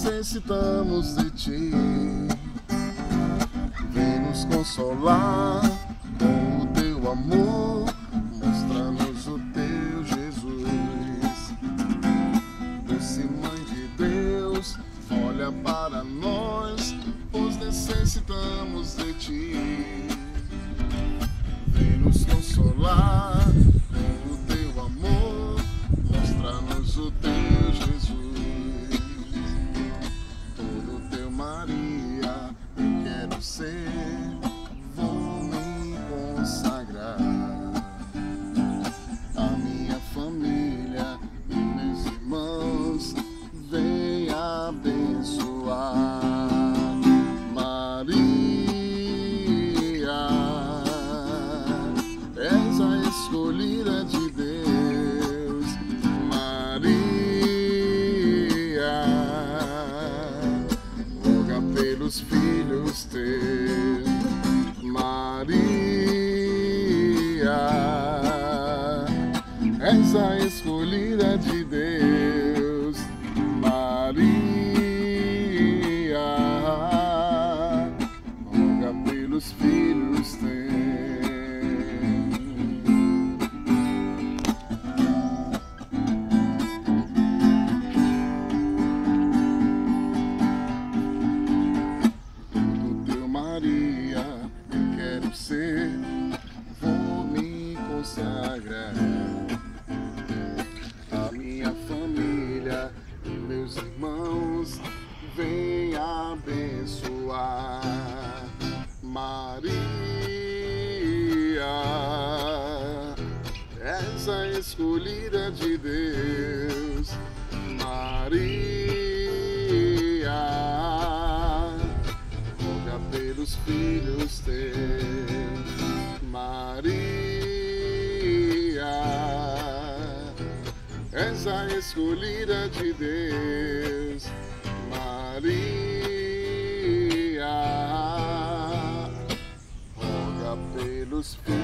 necessitamos de ti. Vem nos consolar com o teu amor, mostra-nos o teu Jesus. Doce Mãe de Deus, olha para nós, pois necessitamos de ti. Vem nos consolar com o teu amor, mostra-nos o teu Jesus. Todo teu Maria eu quero ser, vou me consagrar. A minha família e meus irmãos vem abençoar. És a escolhida de Deus, Maria. Roga pelos filhos teus, Maria. És a escolhida de Deus, Maria. Roga pelos filhos teus. Maria, eu quero ser, vou me consagrar. A minha família e meus irmãos vem abençoar. Maria, és a escolhida de Deus, Maria. Pelos filhos teus, Maria. És a escolhida de Deus, Maria. Roga pelos filhos.